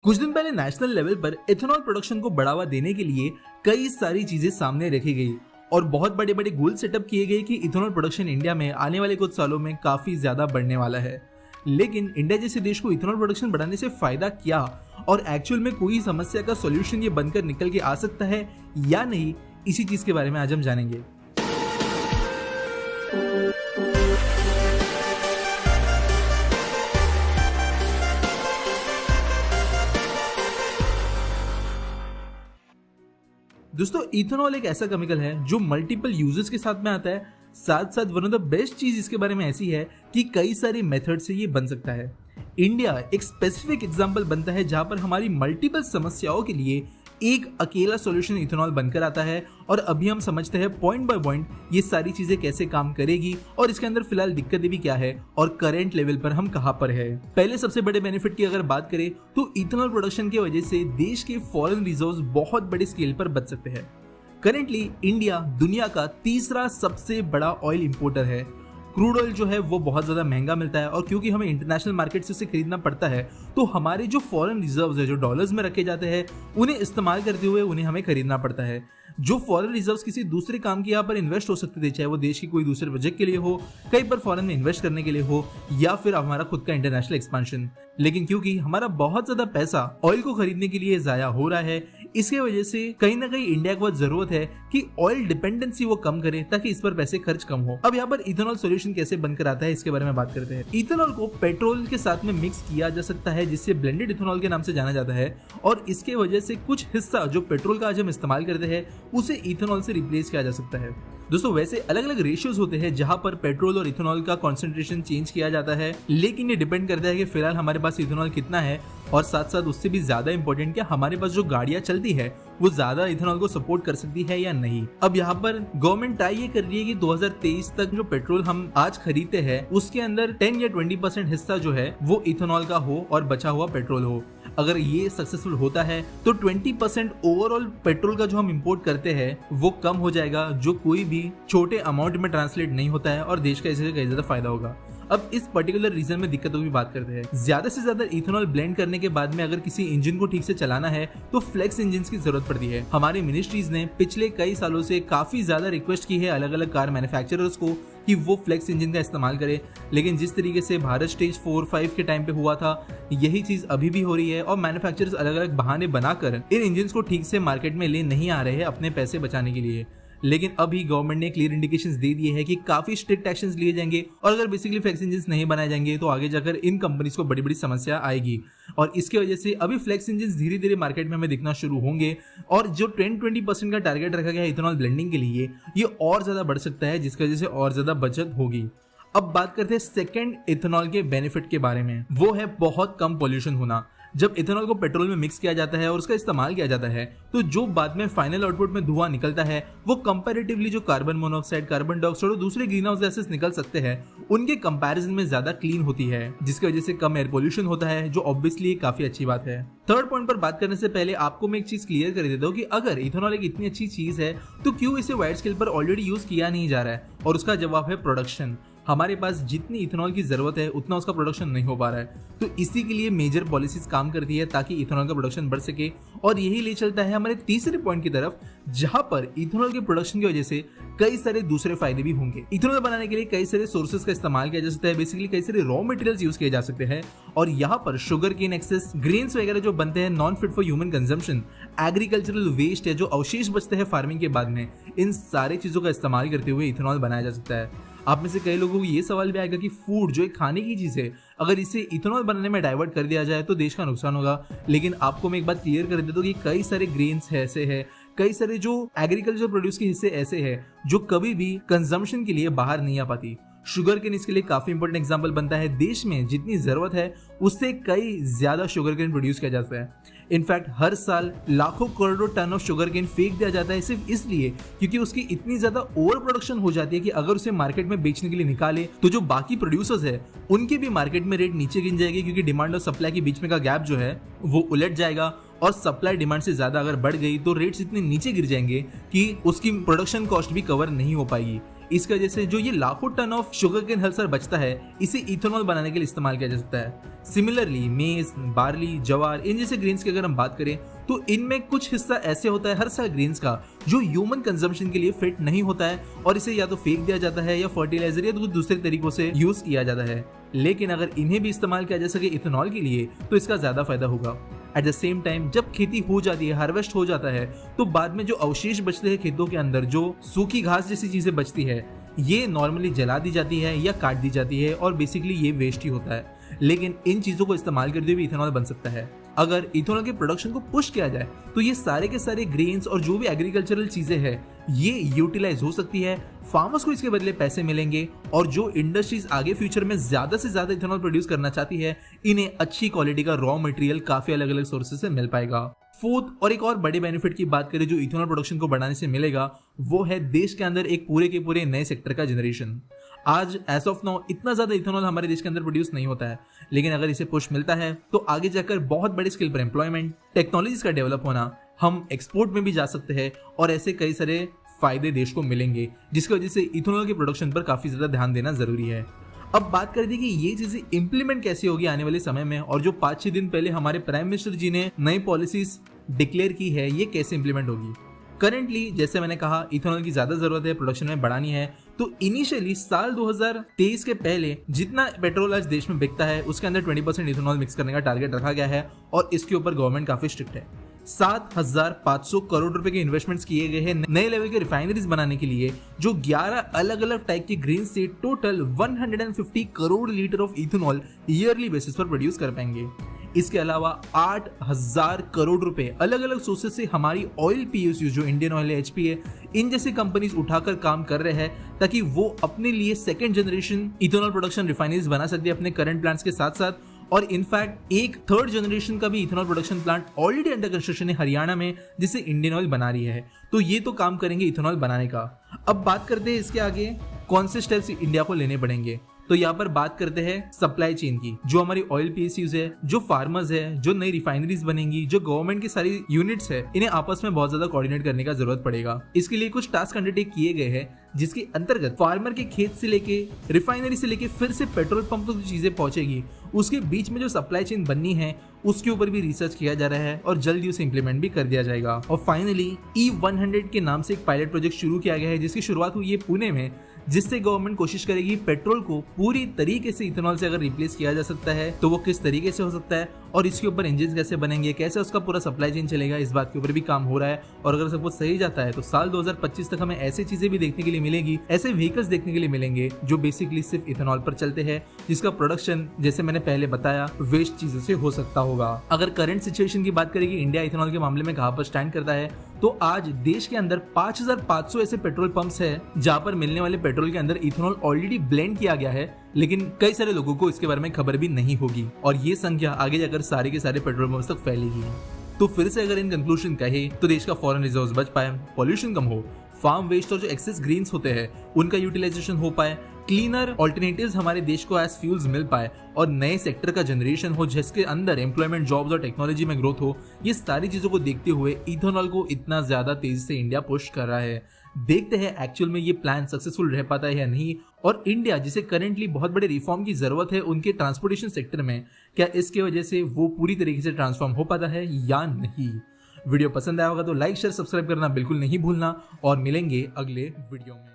कुछ दिन पहले नेशनल लेवल पर इथेनॉल प्रोडक्शन को बढ़ावा देने के लिए कई सारी चीजें सामने रखी गई और बहुत बड़े बड़े गोल सेटअप किए गए कि इथेनॉल प्रोडक्शन इंडिया में आने वाले कुछ सालों में काफी ज्यादा बढ़ने वाला है। लेकिन इंडिया जैसे देश को इथेनॉल प्रोडक्शन बढ़ाने से फायदा क्या और एक्चुअल में कोई समस्या का सॉल्यूशन ये बनकर निकल के आ सकता है या नहीं, इसी चीज के बारे में आज हम जानेंगे। दोस्तों, इथेनॉल एक ऐसा केमिकल है जो मल्टीपल यूजेस के साथ में आता है। साथ साथ वन ऑफ द बेस्ट चीज इसके बारे में ऐसी है कि कई सारे मेथड से ये बन सकता है। इंडिया एक स्पेसिफिक एग्जांपल बनता है जहां पर हमारी मल्टीपल समस्याओं के लिए एक अकेला सॉल्यूशन इथेनॉल बनकर आता है। और अभी हम समझते हैं पॉइंट बाय पॉइंट ये सारी चीजें कैसे काम करेगी और इसके अंदर फिलहाल दिक्कतें भी क्या है और करंट लेवल पर हम कहां पर है। पहले सबसे बड़े बेनिफिट की अगर बात करें तो इथेनॉल प्रोडक्शन की वजह से देश के फॉरेन रिजर्व्स बहुत बड़े स्केल पर बच सकते हैं। करेंटली इंडिया दुनिया का तीसरा सबसे बड़ा ऑयल इंपोर्टर है। क्रूड ऑयल जो है वो बहुत ज्यादा महंगा मिलता है और क्योंकि हमें इंटरनेशनल मार्केट से उसे खरीदना पड़ता है तो हमारे जो फॉरेन रिजर्व्स है जो डॉलर्स में रखे जाते हैं उन्हें इस्तेमाल करते हुए उन्हें हमें खरीदना पड़ता है। जो फॉरेन रिजर्व्स किसी दूसरे काम के यहाँ पर इन्वेस्ट हो सकते थे, चाहे वो देश की कोई दूसरे प्रोजेक्ट के लिए हो, कहीं पर फॉरेन में इन्वेस्ट करने के लिए हो या फिर हमारा खुद का इंटरनेशनल एक्सपेंशन, लेकिन क्योंकि हमारा बहुत ज्यादा पैसा ऑयल को खरीदने के लिए जाया हो रहा है, इसके वजह से कहीं ना कहीं इंडिया को बहुत जरूरत है कि ऑयल डिपेंडेंसी वो कम करे ताकि इस पर पैसे खर्च कम हो। अब यहाँ पर इथेनॉल सॉल्यूशन कैसे बनकर आता है इसके बारे में बात करते हैं। इथेनॉल को पेट्रोल के साथ में मिक्स किया जा सकता है जिससे ब्लेंडेड इथेनॉल के नाम से जाना जाता है और इसके वजह से कुछ हिस्सा जो पेट्रोल का आज हम इस्तेमाल करते हैं उसे इथेनॉल से रिप्लेस किया जा सकता है। दोस्तों, वैसे अलग अलग रेशियोज होते हैं जहां पर पेट्रोल और इथेनॉल का कॉन्सेंट्रेशन चेंज किया जाता है, लेकिन ये डिपेंड करता है कि फिलहाल हमारे पास इथेनॉल कितना है और साथ साथ उससे भी ज्यादा इंपॉर्टेंट क्या हमारे पास जो गाड़ियां चलती है वो ज्यादा इथेनॉल को सपोर्ट कर सकती है या नहीं। अब यहाँ पर गवर्नमेंट ट्राई ये कर रही है कि 2023 तक जो पेट्रोल हम आज खरीदते हैं उसके अंदर 10 या 20% हिस्सा जो है वो इथेनॉल का हो और बचा हुआ पेट्रोल हो। अगर ये सक्सेसफुल होता है तो 20% ओवरऑल पेट्रोल का जो हम इंपोर्ट करते हैं वो कम हो जाएगा, जो कोई भी छोटे अमाउंट में ट्रांसलेट नहीं होता है और देश का इससे कहीं ज्यादा फायदा होगा। अब इस पर्टिकुलर रीजन में दिक्कतों की बात करते हैं। ज्यादा से ज्यादा इथेनॉल ब्लेंड करने के बाद में अगर किसी इंजन को ठीक से चलाना है तो फ्लेक्स इंजन की जरूरत पड़ती है। हमारी मिनिस्ट्रीज ने पिछले कई सालों से काफी ज्यादा रिक्वेस्ट की है अलग अलग कार मैन्युफैक्चरर्स को कि वो फ्लेक्स इंजन का इस्तेमाल करें, लेकिन जिस तरीके से भारत स्टेज 4-5 के टाइम पे हुआ था यही चीज अभी भी हो रही है और मैन्युफैक्चरर्स अलग अलग बहाने बनाकर इन इंजन को ठीक से मार्केट में ले नहीं आ रहे हैं अपने पैसे बचाने के लिए। लेकिन अभी गवर्नमेंट ने क्लियर इंडिकेशंस दे दिए हैं कि काफी स्ट्रिक्ट एक्शंस लिए जाएंगे और अगर बेसिकली फ्लेक्स इंजन्स नहीं बनाए जाएंगे तो आगे जाकर इन कंपनीज को बड़ी बड़ी समस्या आएगी और इसकी वजह से अभी फ्लेक्स इंजन्स धीरे धीरे मार्केट में हमें दिखना शुरू होंगे और जो 10-20% का टारगेट रखा गया है इथेनॉल ब्लेंडिंग के लिए ये और ज्यादा बढ़ सकता है, जिसकी वजह से और ज्यादा बचत होगी। अब बात करते हैं सेकेंड इथेनॉल के बेनिफिट के बारे में, वो है बहुत कम पॉल्यूशन होना। जब इथेनॉल को पेट्रोल में मिक्स किया जाता है और उसका इस्तेमाल किया जाता है तो जो बाद में फाइनल आउटपुट में धुआं निकलता है वो कंपैरेटिवली जो कार्बन मोनोऑक्साइड, कार्बन डाइऑक्साइड और दूसरे ग्रीन हाउस गैसेस निकल सकते हैं उनके कंपैरिजन में ज्यादा क्लीन होती है, जिसकी वजह से कम एयर पोल्यूशन होता है, जो ऑब्वियसली काफी अच्छी बात है। थर्ड पॉइंट पर बात करने से पहले आपको मैं एक चीज क्लियर कर देता हूँ कि अगर इथेनॉल एक इतनी अच्छी चीज है तो क्यों इसे वाइड स्केल पर ऑलरेडी यूज किया नहीं जा रहा है, और उसका जवाब है प्रोडक्शन। हमारे पास जितनी इथेनॉल की जरूरत है उतना उसका प्रोडक्शन नहीं हो पा रहा है, तो इसी के लिए मेजर पॉलिसीज काम करती है ताकि इथेनॉल का प्रोडक्शन बढ़ सके। और यही ले चलता है हमारे तीसरे पॉइंट की तरफ, जहां पर इथेनॉल के प्रोडक्शन की वजह से कई सारे दूसरे फायदे भी होंगे। इथेनॉल बनाने के लिए कई सारे सोर्सेज का इस्तेमाल किया जा सकता है, बेसिकली कई सारे रॉ मटेरियल्स यूज किए जा सकते हैं और यहाँ पर शुगर केन एक्सेस, ग्रेन्स वगैरह जो बनते हैं non fit for human consumption, agricultural waste है जो अवशेष बचते हैं फार्मिंग के बाद में, इन सारे चीजों का इस्तेमाल करते हुए इथेनॉल बनाया जा सकता है। आप में से कई लोगों को ये सवाल भी आएगा कि फूड जो एक खाने की चीज है अगर इसे इथेनॉल बनाने में डाइवर्ट कर दिया जाए तो देश का नुकसान होगा, लेकिन आपको मैं एक बात क्लियर कर देता हूँ कि कई सारे ग्रेन्स ऐसे हैं, कई सारे जो एग्रीकल्चर प्रोड्यूस के हिस्से ऐसे हैं जो कभी भी कंजम्पशन के लिए बाहर नहीं आ पाती। शुगर केन इसके लिए काफी इंपॉर्टेंट एग्जांपल बनता है। देश में जितनी जरूरत है उससे कई ज्यादा शुगर केन प्रोड्यूस किया जाता है। इनफैक्ट हर साल लाखों करोड़ों टन ऑफ शुगर केन फेंक दिया जाता है सिर्फ इसलिए क्योंकि उसकी इतनी ज्यादा ओवर प्रोडक्शन हो जाती है कि अगर उसे मार्केट में बेचने के लिए निकाले तो जो बाकी प्रोड्यूसर्स है उनके भी मार्केट में रेट नीचे गिर जाएगी, क्योंकि डिमांड और सप्लाई के बीच में का गैप जो है वो उलट जाएगा और सप्लाई डिमांड से ज्यादा अगर बढ़ गई तो रेट्स इतने नीचे गिर जाएंगे कि उसकी प्रोडक्शन कॉस्ट भी कवर नहीं हो पाएगी। इसकी वजह से जो ये लाखों टन ऑफ शुगर केन हल्सर बचता है, इसे इथेनॉल बनाने के लिए इस्तेमाल किया जा सकता है। सिमिलरली मेज, बार्ली, जवार, इन जैसे ग्रेन्स की अगर हम बात करें तो इनमें कुछ हिस्सा ऐसे होता है हर साल ग्रेन्स का जो ह्यूमन कंजम्पशन के लिए फिट नहीं होता है और इसे या तो फेंक दिया जाता है या फर्टिलाइजर या कुछ दूसरे तरीकों से यूज किया जाता है। लेकिन अगर इन्हें भी इस्तेमाल किया जा सके इथेनॉल के लिए तो इसका ज्यादा फायदा होगा। एट द सेम टाइम जब खेती हो जाती है, हार्वेस्ट हो जाता है, तो बाद में जो अवशेष बचते हैं खेतों के अंदर, जो सूखी घास जैसी चीजें बचती है, ये नॉर्मली जला दी जाती है या काट दी जाती है और बेसिकली ये वेस्ट ही होता है। लेकिन इन चीजों को इस्तेमाल करते हुए भी इथेनॉल बन सकता है। अगर इथेनॉल के प्रोडक्शन को पुश किया जाए तो ये सारे के सारे ग्रेन्स और जो भी एग्रीकल्चरल चीजें हैं ये यूटिलाइज हो सकती है, फार्मर्स को इसके बदले पैसे मिलेंगे और जो इंडस्ट्रीज आगे फ्यूचर में ज्यादा से ज्यादा इथेनॉल प्रोड्यूस करना चाहती है, इन्हें अच्छी क्वालिटी का रॉ मटेरियल काफी अलग अलग सोर्सेज से मिल पाएगा। फोर्थ और एक और बड़े बेनिफिट की बात करें जो इथेनॉल प्रोडक्शन को बढ़ाने से मिलेगा, वो है देश के अंदर एक पूरे के पूरे नए सेक्टर का जनरेशन। आज एज ऑफ नाउ इतना ज्यादा इथेनॉल हमारे देश के अंदर प्रोड्यूस नहीं होता है, लेकिन अगर इसे पुश मिलता है तो आगे जाकर बहुत बड़े स्केल पर एम्प्लॉयमेंट, टेक्नोलॉजीज का डेवलप होना, हम एक्सपोर्ट में भी जा सकते हैं और ऐसे कई सारे फायदे देश को मिलेंगे, जिसकी वजह से इथेनॉल के प्रोडक्शन पर काफी ज्यादा ध्यान देना जरूरी है। अब बात कर दी कि ये चीजें इंप्लीमेंट कैसे होगी आने वाले समय में, और जो 5-6 दिन पहले हमारे प्राइम मिनिस्टर जी ने नई पॉलिसीज डिक्लेयर की है, ये कैसे इंप्लीमेंट होगी। करेंटली जैसे मैंने कहा इथेनॉल की ज्यादा जरूरत है, प्रोडक्शन में बढ़ानी है, तो इनिशियली साल 2023 के पहले जितना पेट्रोल आज देश में बिकता है उसके अंदर 20% इथेनॉल मिक्स करने का टारगेट रखा गया है और इसके ऊपर गवर्नमेंट काफी स्ट्रिक्ट है। 7,500 करोड़ रुपए के इन्वेस्टमेंट्स किए गए हैं नए लेवल के रिफाइनरीज बनाने के लिए, जो 11 अलग अलग टाइप के ग्रेन से total 150 crore litre of ethanol yearly basis पर प्रोड्यूस कर पाएंगे। इसके अलावा 8,000 करोड़ रुपए अलग अलग सोर्सेस से हमारी ऑयल पीएसयू जो इंडियन ऑयल है, HP है, इन जैसी कंपनीज उठाकर काम कर रहे हैं ताकि वो अपने लिए second generation ethanol production refineries बना सकते हैं अपने करंट प्लांट्स के साथ साथ। और इनफैक्ट एक थर्ड जनरेशन का भी ethanol production plant already under construction है हरियाणा में, जिसे इंडियन ऑयल बना रही है। तो ये तो काम करेंगे इथेनॉल बनाने का। अब बात करते हैं इसके आगे कौन से स्टेप्स इंडिया को लेने पड़ेंगे। तो यहाँ पर बात करते हैं सप्लाई चेन की, जो हमारी ऑयल पीएसयूज है, जो फार्मर्स है, जो नई रिफाइनरीज बनेंगी, जो गवर्नमेंट की सारी यूनिट्स है, इन्हें आपस में बहुत ज्यादा कोऑर्डिनेट करने का जरूरत पड़ेगा। इसके लिए कुछ टास्क अंडरटेक किए गए हैं, जिसके अंतर्गत फार्मर के खेत से लेके रिफाइनरी से लेके फिर से पेट्रोल पंप तक जो चीजें पहुंचेगी, उसके बीच में जो सप्लाई चेन बननी है उसके ऊपर भी रिसर्च किया जा रहा है और जल्दी उसे इंप्लीमेंट भी कर दिया जाएगा। और फाइनली E100 के नाम से एक पायलट प्रोजेक्ट शुरू किया गया है, जिसकी शुरुआत हुई है पुणे में, जिससे गवर्नमेंट कोशिश करेगी पेट्रोल को पूरी तरीके से इथेनॉल से अगर रिप्लेस किया जा सकता है तो वो किस तरीके से हो सकता है और इसके ऊपर इंजन कैसे बनेंगे, कैसे उसका पूरा सप्लाई चेन चलेगा, इस बात के ऊपर भी काम हो रहा है। और अगर सब कुछ सही जाता है तो साल 2025 तक हमें ऐसी चीजें भी देखने के लिए मिलेगी, ऐसे व्हीकल्स देखने के लिए मिलेंगे जो बेसिकली सिर्फ इथेनॉल पर चलते हैं, जिसका प्रोडक्शन जैसे मैंने पहले बताया वेस्ट चीजों से हो सकता होगा। अगर करंट सिचुएशन की बात करें कि इंडिया इथेनॉल के मामले में कहां पर स्टैंड करता है, तो आज देश के अंदर 5,500 ऐसे पेट्रोल पंप्स है जहां पर मिलने वाले पेट्रोल के अंदर इथेनॉल ऑलरेडी ब्लेंड किया गया है, लेकिन कई सारे लोगों को इसके बारे में खबर भी नहीं होगी और ये संख्या आगे जाकर सारे के सारे पेट्रोल पंप्स तक फैलेगी। तो फिर से अगर इन कंक्लूजन कहे तो देश का फॉरेन रिजर्व्स बच पाए, पॉल्यूशन कम हो, फार्म वेस्ट और जो एक्सेस ग्रीन्स होते हैं उनका यूटिलाइजेशन हो पाए, क्लीनर ऑल्टरनेटिव्स हमारे देश को एज फ्यूल्स मिल पाए और नए सेक्टर का जनरेशन हो जिसके अंदर एम्प्लॉयमेंट, जॉब्स और टेक्नोलॉजी में ग्रोथ हो। ये सारी चीजों को देखते हुए इथेनॉल को इतना ज्यादा तेजी से इंडिया पुश कर रहा है। देखते हैं एक्चुअल में ये प्लान सक्सेसफुल रह पाता है या नहीं, और इंडिया जिसे करेंटली बहुत बड़े रिफॉर्म की जरूरत है उनके ट्रांसपोर्टेशन सेक्टर में, क्या इसके वजह से वो पूरी तरीके से ट्रांसफॉर्म हो पाता है या नहीं। वीडियो पसंद आया होगा तो लाइक, शेयर, सब्सक्राइब करना बिल्कुल नहीं भूलना और मिलेंगे अगले वीडियो में।